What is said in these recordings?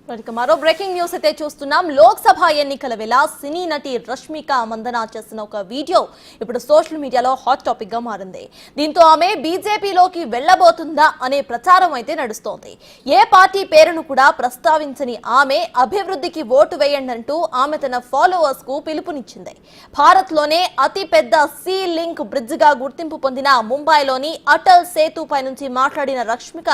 మరో breaking news అయితే చూస్తున్నాం. లోక్సభ ఎన్నికల వేళ సినీ నటి రష్మిక మందన చేసిన ఒక వీడియో ఇప్పుడు సోషల్ మీడియాలో హాట్ టాపిక్ గా మారింది. దీంతో ఆమె బీజేపీలోకి వెళ్లబోతుందా అనే ప్రచారం అయితే నడుస్తోంది. ఏ పార్టీ పేరును కూడా ప్రస్తావించని ఆమె అభివృద్ధికి ఓటు వేయండి అంటూ ఆమె తన ఫాలోవర్స్ కు పిలుపునిచ్చింది. భారత్ లోనే అతి పెద్ద సీ లింక్ బ్రిడ్జ్ గా గుర్తింపు పొందిన ముంబైలోని అటల్ సేతు పై నుంచి మాట్లాడిన రష్మిక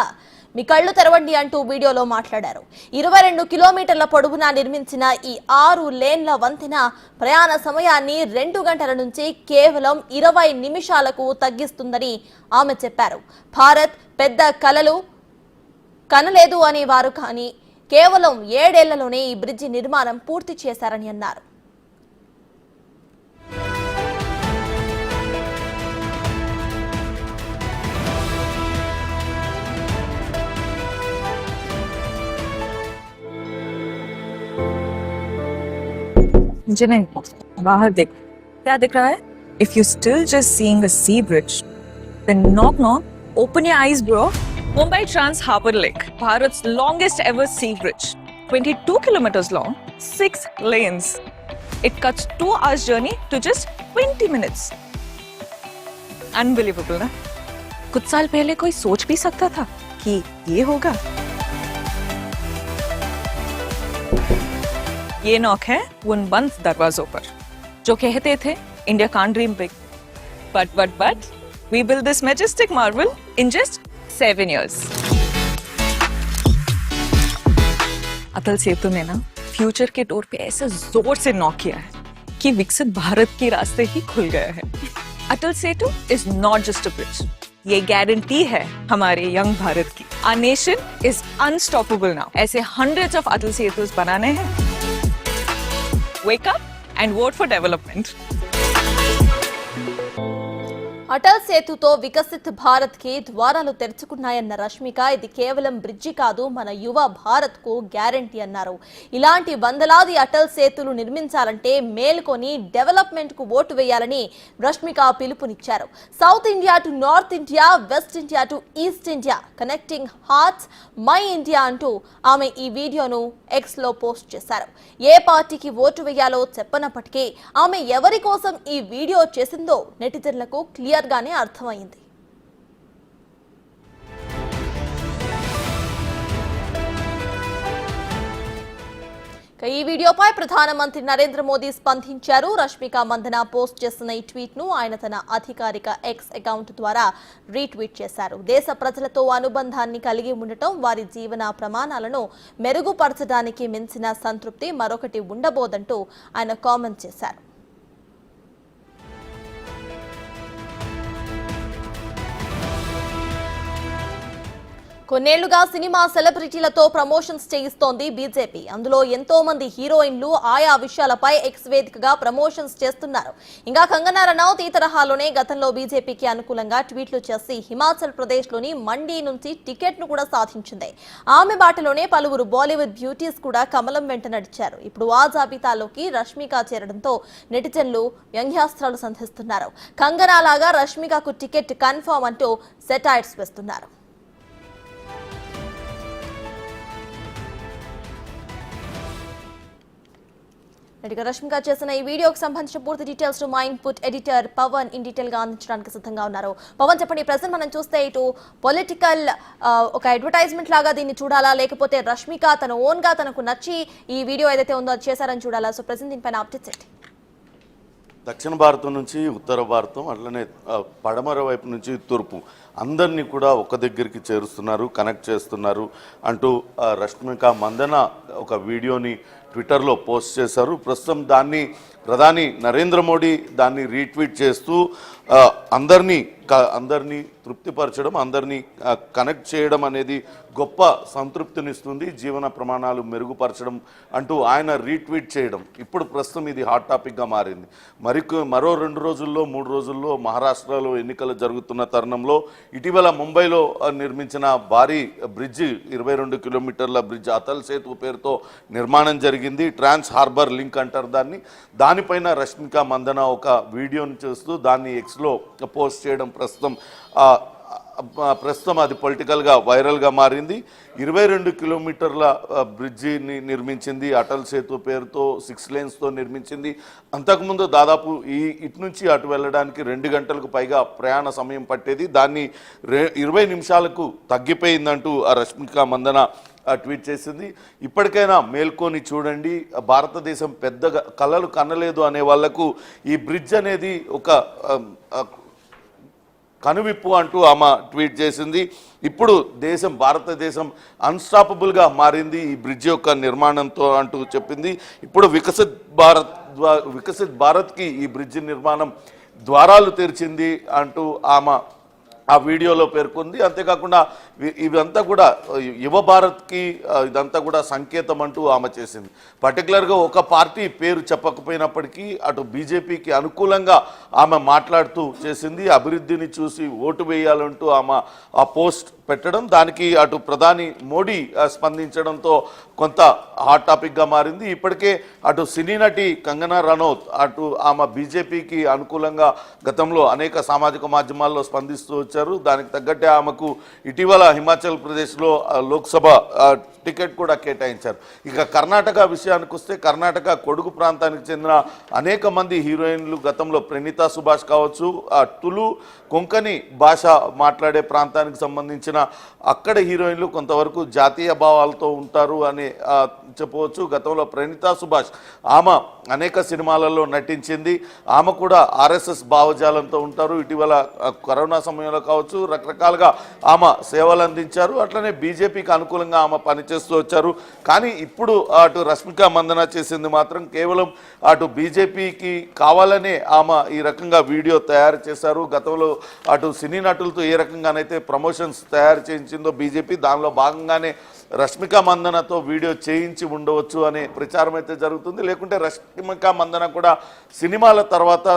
మీ కళ్ళు తెరవండి అంటూ వీడియోలో మాట్లాడారు. 22 కిలోమీటర్ల పొడవునా నిర్మించిన ఈ 6 లేన్ల వంతెన ప్రయాణ సమయాన్ని 2 గంటల నుంచి కేవలం 20 నిమిషాలకు తగ్గిస్తుందని ఆమె చెప్పారు. భారత్ పెద్ద కలలు కనలేదు అనేవారు, కానీ కేవలం 7 ఏళ్లలోనే ఈ బ్రిడ్జి నిర్మాణం పూర్తి చేశారని అన్నారు. मुझे नहीं बाहर देख क्या दिख रहा है. If you're still just seeing a sea bridge, then knock, open your eyes, bro. Mumbai Trans Harbour Link, Bharat's longest ever sea bridge, 22 kilometers long, 6 lanes. It cuts 2 hours journey to just 20 minutes. Unbelievable, ना? कुछ साल पहले कोई सोच भी सकता था कि ये होगा. ये नॉक है उन बंद दरवाजों पर जो कहते थे India can't dream big, but we built this majestic marvel in just 7 years. Atal Setu ने ना फ्यूचर के डोर पे ऐसे जोर से नॉक किया है कि विकसित भारत के रास्ते ही खुल गया है. Atal Setu is not just a bridge, ये गारंटी है हमारे यंग भारत की. Our nation is unstoppable now. ऐसे hundreds of अटल सेतुस बनाने हैं. Wake up and vote for development. Atal సేతుతో Viksit Bharat కి ద్వారాలు తెరుచుకున్నాయన్న రష్మిక, ఇది కేవలం బ్రిడ్జి కాదు, మన యువ భారత్ కు గ్యారంటీ అన్నారు. ఇలాంటి వందలాది అటల్ సేతులు నిర్మించాలంటే మేల్కొని డెవలప్మెంట్ కు ఓటు వేయాలని రష్మిక పిలుపునిచ్చారు. South India to north India, west India to east India, connecting hearts, my India అంటూ ఆమె ఈ వీడియోను ఎక్స్ లో పోస్ట్ చేశారు. ఏ పార్టీకి ఓటు వేయాలో చెప్పనప్పటికీ ఆమె ఎవరి కోసం ఈ వీడియో చేసిందో నెటిజన్లకు క్లియర్ గానే అర్థమైంది. ఈ వీడియోపై ప్రధానమంత్రి నరేంద్ర మోదీ స్పందించారు. రష్మిక మందన పోస్ట్ చేసిన ఈ ట్వీట్ ను ఆయన తన అధికారిక ఎక్స్ అకౌంట్ ద్వారా రీట్వీట్ చేశారు. దేశ ప్రజలతో అనుబంధాన్ని కలిగి ఉండటం, వారి జీవన ప్రమాణాలను మెరుగుపరచడానికి మించిన సంతృప్తి మరొకటి ఉండబోదంటూ ఆయన కామెంట్ చేశారు. కొన్నేళ్లుగా సినిమా సెలబ్రిటీలతో ప్రమోషన్స్ చేయిస్తోంది బీజేపీ. అందులో ఎంతో మంది హీరోయిన్లు ఆయా విషయాలపై ఎక్స్ వేదికగా ప్రమోషన్స్ చేస్తున్నారు. ఇంకా కంగనా రనౌత్ ఈ తరహాలోనే గతంలో బీజేపీకి అనుకూలంగా ట్వీట్లు చేసి హిమాచల్ ప్రదేశ్ లోని మండీ నుంచి టికెట్ ను కూడా సాధించింది. ఆమె బాటలోనే పలువురు బాలీవుడ్ బ్యూటీస్ కూడా కమలం వెంట నడిచారు. ఇప్పుడు ఆ జాబితాలోకి రష్మిక చేరడంతో నెటిజన్లు వ్యంగ్యాస్త్రాలు సంధిస్తున్నారు. కంగనా లాగా రష్మికకు టికెట్ కన్ఫర్మ్ అంటూ సెటైర్స్ వేస్తున్నారు. రష్మిక చేసిన ఈ వీడియోకి సంబంధించిన పూర్తి డీటెయిల్స్ మా input editor Pavan in detail గా అందించడానికి సిద్ధంగా ఉన్నారు. పవన్, చెప్పండి, ప్రెసెంట్ మనం చూస్తే ఇటు పొలిటికల్ ఒక అడ్వర్టైజ్మెంట్ లాగా దీన్ని చూడాలా, లేకపోతే రష్మిక తన ఓన్ గా తనకు నచ్చి ఈ వీడియో ఏదైతే ఉందో అది చేశారని చూడాలా? సో ప్రెసెంట్ దీనిపైన అప్డేట్స్ ఏంటి? దక్షిణ భారతం నుంచి ఉత్తర భారతం, అట్లనే పడమర వైపు నుంచి తూర్పు అందరినీ కూడా ఒక దగ్గరికి చేరుస్తున్నారు, కనెక్ట్ చేస్తున్నారు అంటూ రష్మిక మందన ఒక వీడియోని ట్విట్టర్లో పోస్ట్ చేశారు. ప్రస్తుతం దాన్ని ప్రధాని నరేంద్ర మోడీ దాన్ని రీట్వీట్ చేస్తూ అందరినీ తృప్తిపరచడం, అందరినీ కనెక్ట్ చేయడం అనేది గొప్ప సంతృప్తినిస్తుంది, జీవన ప్రమాణాలు మెరుగుపరచడం అంటూ ఆయన రీట్వీట్ చేయడం ఇప్పుడు ప్రస్తుతం ఇది హాట్ టాపిక్గా మారింది. మరో 2 రోజుల్లో 3 రోజుల్లో మహారాష్ట్రలో ఎన్నికలు జరుగుతున్న తరుణంలో ఇటీవల ముంబైలో నిర్మించిన భారీ బ్రిడ్జి, 22 కిలోమీటర్ల బ్రిడ్జ్ అటల్ సేతు పేరుతో నిర్మాణం జరిగింది. ట్రాన్స్ హార్బర్ లింక్ అంటారు దాన్ని. దానిపైన రష్మిక మందన ఒక వీడియోని చేస్తూ దాన్ని ఎక్స్లో పోస్ట్ చేయడం ప్రస్తుతం ప్రస్తుతం అది పొలిటికల్గా వైరల్గా మారింది. 22 కిలోమీటర్ల బ్రిడ్జిని నిర్మించింది, అటల్ సేతు పేరుతో 6 లేన్స్తో నిర్మించింది. అంతకుముందు దాదాపు ఇటు నుంచి అటు వెళ్ళడానికి 2 గంటలకు పైగా ప్రయాణ సమయం పట్టేది. దాన్ని 20 నిమిషాలకు తగ్గిపోయిందంటూ ఆ రష్మిక మందన ట్వీట్ చేసింది. ఇప్పటికైనా మేల్కొని చూడండి, భారతదేశం పెద్దగా కలలు కనలేదు అనే వాళ్లకు ఈ బ్రిడ్జ్ అనేది ఒక కనువిప్పు అంటూ ఆమె ట్వీట్ చేసింది. ఇప్పుడు భారతదేశం అన్స్టాపబుల్గా మారింది ఈ బ్రిడ్జ్ యొక్క నిర్మాణంతో అంటూ చెప్పింది. ఇప్పుడు వికసిత్ భారత్కి ఈ బ్రిడ్జ్ నిర్మాణం ద్వారాలు తెరిచింది అంటూ ఆమె ఆ వీడియోలో పేర్కొంది. అంతేకాకుండా ఇదంతా కూడా యువ భారత్కి ఇదంతా కూడా సంకేతం అంటూ ఆమె చేసింది. పర్టికులర్గా ఒక పార్టీ పేరు చెప్పకపోయినప్పటికీ అటు బీజేపీకి అనుకూలంగా ఆమె మాట్లాడుతూ చేసింది. అభివృద్ధిని చూసి ఓటు వేయాలంటూ ఆమె ఆ పోస్ట్ పెట్టడం, దానికి అటు ప్రధాని మోడీ స్పందించడంతో కొంత హాట్ టాపిక్గా మారింది. ఇప్పటికే అటు సినీ నటి కంగనా రనౌత్ అటు ఆమె బీజేపీకి అనుకూలంగా గతంలో అనేక సామాజిక మాధ్యమాల్లో స్పందిస్తూ వచ్చారు. దానికి తగ్గట్టే ఆమెకు ఇటీవల హిమాచల్ ప్రదేశ్లో లోక్సభ టికెట్ కూడా కేటాయించారు. ఇక కర్ణాటక విషయానికి వస్తే కర్ణాటక కొడుగు ప్రాంతానికి చెందిన అనేక మంది హీరోయిన్లు గతంలో ప్రణీతా సుభాష్ కావచ్చు, తులు కొంకణి భాష మాట్లాడే ప్రాంతానికి సంబంధించిన అక్కడ హీరోయిన్లు కొంతవరకు జాతీయ భావాలతో ఉంటారు అని చెప్పవచ్చు. గతంలో ప్రణీతా సుభాష్ ఆమె అనేక సినిమాలలో నటించింది. ఆమె కూడా ఆర్ఎస్ఎస్ భావజాలంతో ఉంటారు. ఇటీవల కరోనా సమయంలో కావచ్చు రకరకాలుగా ఆమె సేవలు అందించారు. అట్లనే బీజేపీకి అనుకూలంగా ఆమె పనిచేస్తూ వచ్చారు. కానీ ఇప్పుడు అటు రష్మిక మందన చేసింది మాత్రం కేవలం అటు బీజేపీకి కావాలనే ఆమె ఈ రకంగా వీడియో తయారు చేశారు. గతంలో అటు సినీ నటులతో ఏ రకంగానైతే ప్రమోషన్స్ తయారు చేయించిందో బీజేపీ, దానిలో భాగంగానే రష్మిక మందనతో వీడియో చేయించి ఉండవచ్చు అనే ప్రచారం అయితే జరుగుతుంది. లేకుంటే రష్మిక మందన కూడా సినిమాల తర్వాత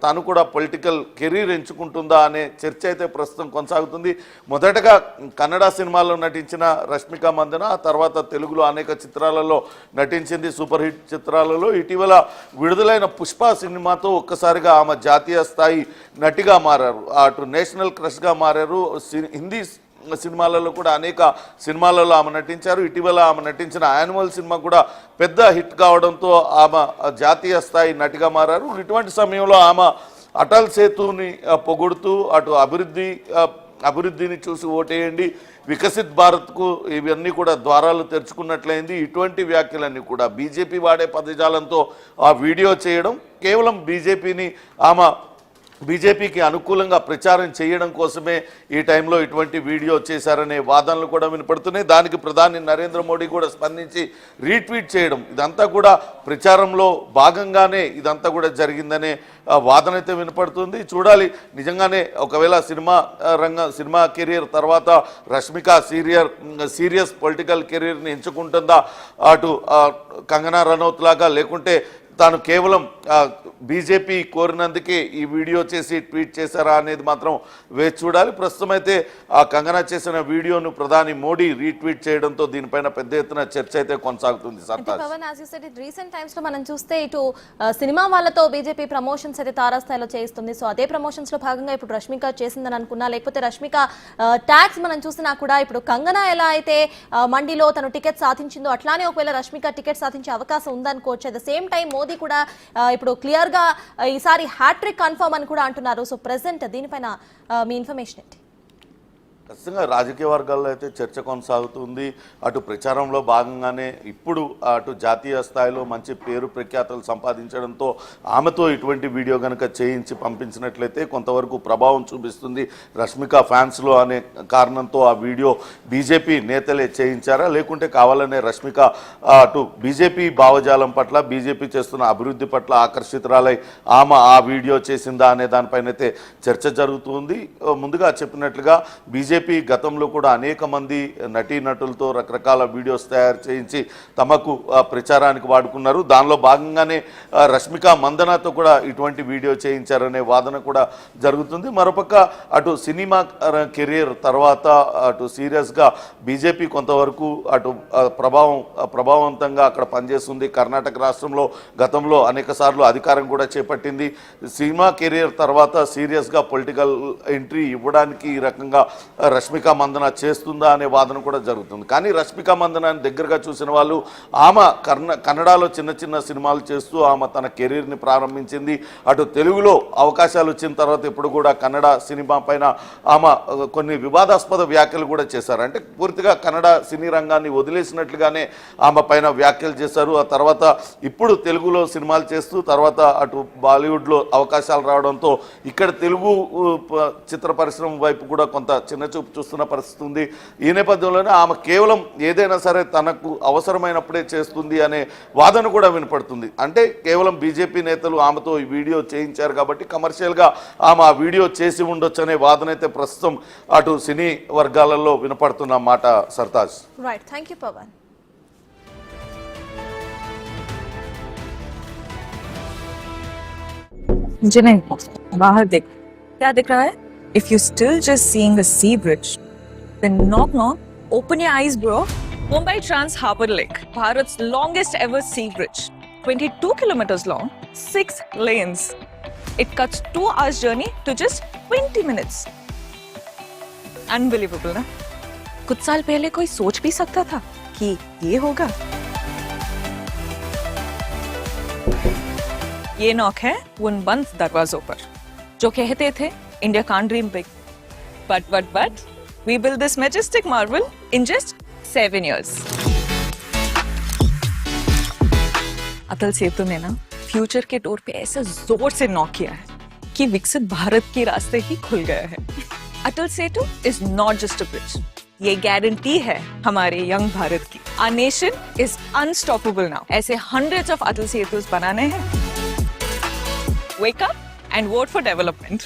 తను కూడా పొలిటికల్ కెరీర్ ఎంచుకుంటుందా అనే చర్చ అయితే ప్రస్తుతం కొనసాగుతుంది. మొదటగా కన్నడ సినిమాల్లో నటించిన రష్మిక మందన ఆ తర్వాత తెలుగులో అనేక చిత్రాలలో నటించింది, సూపర్ హిట్ చిత్రాలలో. ఇటీవల విడుదలైన పుష్ప సినిమాతో ఒక్కసారిగా ఆమె జాతీయ స్థాయి నటిగా మారారు, అటు నేషనల్ క్రష్గా మారారు. హిందీ సినిమాలలో కూడా అనేక సినిమాలలో ఆమె నటించారు. ఇటీవల ఆమె నటించిన యానిమల్ సినిమా కూడా పెద్ద హిట్ కావడంతో ఆమె జాతీయ స్థాయి నటిగా మారారు. ఇటువంటి సమయంలో ఆమె అటల్ సేతుని పొగుడుతూ అటు అభివృద్ధిని చూసి ఓటేయండి, వికసిత్ భారత్కు ఇవన్నీ కూడా ద్వారాలు తెరుచుకున్నట్లయింది. ఇటువంటి వ్యాఖ్యలన్నీ కూడా బీజేపీ వాడే పదజాలంతో ఆ వీడియో చేయడం కేవలం బీజేపీకి అనుకూలంగా ప్రచారం చేయడం కోసమే ఈ టైంలో ఇటువంటి వీడియో చేశారనే వాదనలు కూడా వినపడుతున్నాయి. దానికి ప్రధాని నరేంద్ర మోడీ కూడా స్పందించి రీట్వీట్ చేయడం, ఇదంతా కూడా ప్రచారంలో భాగంగానే ఇదంతా కూడా జరిగిందనే వాదన అయితే వినపడుతుంది. చూడాలి నిజంగానే ఒకవేళ సినిమా కెరీర్ తర్వాత రష్మిక సీరియస్ పొలిటికల్ కెరీర్ని ఎంచుకుంటుందా అటు కంగనా రనౌత్ లాగా, లేకుంటే తాను కేవలం బీజేపీ కోరినందుకే ఈ వీడియో చేసి ట్వీట్ చేశారా అనేది మాత్రం వేచి చూడాలి. ప్రస్తుతం అయితే ఆ కంగనా చేసిన వీడియోను ప్రధాని మోడీ రీట్వీట్ చేయడంతో దీనిపైన పెద్ద ఎత్తున చర్చ అయితే కొనసాగుతుంది. రీసెంట్ టైమ్స్ లో మనం చూస్తే ఇటు సినిమా వాళ్ళతో బీజేపీ ప్రమోషన్స్ అయితే తారాస్థాయిలో చేస్తుంది. సో అదే ప్రమోషన్స్ లో భాగంగా ఇప్పుడు రష్మిక చేసిందని అనుకున్నా, లేకపోతే రష్మిక ట్యాక్స్ మనం చూసినా కూడా ఇప్పుడు కంగనా ఎలా అయితే మండిలో తను టికెట్ సాధించిందో అట్లానే ఒకవేళ రష్మిక టికెట్ సాధించే అవకాశం ఉందనుకోవచ్చు. At the same time Modi కూడా ఇప్పుడు క్లియర్ గా ఈసారి హ్యాట్రిక్ కన్ఫర్మ్ అని కూడా అంటున్నారు. సో ప్రెసెంట్ దీనిపైన మీ ఇన్ఫర్మేషన్ ఏంటి? ఖచ్చితంగా రాజకీయ వర్గాల్లో అయితే చర్చ కొనసాగుతుంది. అటు ప్రచారంలో భాగంగానే ఇప్పుడు అటు జాతీయ స్థాయిలో మంచి పేరు ప్రఖ్యాతలు సంపాదించడంతో ఆమెతో ఇటువంటి వీడియో కనుక చేయించి పంపించినట్లయితే కొంతవరకు ప్రభావం చూపిస్తుంది రష్మిక ఫ్యాన్స్లో అనే కారణంతో ఆ వీడియో బీజేపీ నేతలే చేయించారా, లేకుంటే కావాలనే రష్మిక అటు బీజేపీ భావజాలం పట్ల బీజేపీ చేస్తున్న అభివృద్ధి పట్ల ఆకర్షితురాలై ఆమె ఆ వీడియో చేసిందా అనే దానిపైన అయితే చర్చ జరుగుతుంది. ముందుగా చెప్పినట్లుగా బీజేపీ బీజేపీ గతంలో కూడా అనేక మంది నటీనటులతో రకరకాల వీడియోస్ తయారు చేయించి తమకు ప్రచారానికి వాడుకున్నారు. దానిలో భాగంగానే రష్మిక మందనాతో కూడా ఇటువంటి వీడియో చేయించారనే వాదన కూడా జరుగుతుంది. మరోపక్క అటు సినిమా కెరీర్ తర్వాత అటు సీరియస్గా బీజేపీ కొంతవరకు అటు ప్రభావవంతంగా అక్కడ పనిచేస్తుంది. కర్ణాటక రాష్ట్రంలో గతంలో అనేక సార్లు అధికారం కూడా చేపట్టింది. సినిమా కెరీర్ తర్వాత సీరియస్గా పొలిటికల్ ఎంట్రీ ఇవ్వడానికి ఈ రకంగా రష్మిక మందన చేస్తుందా అనే వాదన కూడా జరుగుతుంది. కానీ రష్మిక మందనాన్ని దగ్గరగా చూసిన వాళ్ళు ఆమె కన్నడలో చిన్న చిన్న సినిమాలు చేస్తూ ఆమె తన కెరీర్ని ప్రారంభించింది. అటు తెలుగులో అవకాశాలు వచ్చిన తర్వాత ఇప్పుడు కూడా కన్నడ సినిమా పైన ఆమె కొన్ని వివాదాస్పద వ్యాఖ్యలు కూడా చేశారు. అంటే పూర్తిగా కన్నడ సినీ రంగాన్ని వదిలేసినట్లుగానే ఆమె పైన వ్యాఖ్యలు చేశారు. ఆ తర్వాత ఇప్పుడు తెలుగులో సినిమాలు చేస్తూ తర్వాత అటు బాలీవుడ్లో అవకాశాలు రావడంతో ఇక్కడ తెలుగు చిత్ర పరిశ్రమ వైపు కూడా కొంత చిన్నచూపు చూస్తున్న పరిస్థితి ఉంది. ఈ నేపథ్యంలోనే ఆమె కేవలం ఏదైనా సరే తనకు అవసరమైనప్పుడే చేస్తుంది అనే వాదన కూడా వినపడుతుంది. అంటే కేవలం బీజేపీ నేతలు ఆమెతో ఈ వీడియో చేయించారు కాబట్టి కమర్షియల్గా ఆమె ఆ వీడియో చేసి ఉండొచ్చు అనే వాదన అయితే ప్రస్తుతం అటు సినీ వర్గాలలో వినపడుతున్న మాట. Sartaj. Right, thank you Pavan. मुझे नहीं, बाहर देख, क्या दिख रहा है? If you're still just seeing a sea bridge, then knock knock, open your eyes, bro. Mumbai Trans Harbour Lake, Bharat's longest ever sea bridge, 22 kilometers long, 6 lanes. It cuts 2 hours journey to just 20 minutes. Unbelievable, ना? कुछ साल पहले कोई सोच भी सकता था कि ये होगा? ये नॉक है उन बंद दरवाजों पर जो कहते थे India can't dream big, but we built this majestic marvel in just 7 years. Atal Setu ने ना फ्यूचर के डोर पे ऐसे जोर से नॉक किया है कि विकसित भारत के रास्ते ही खुल गया है. Atal Setu is not just a bridge, ये गारंटी है हमारे यंग भारत की. Our nation is unstoppable now. ऐसे hundreds of अटल सेतुस बनाने हैं. Wake up and vote for development.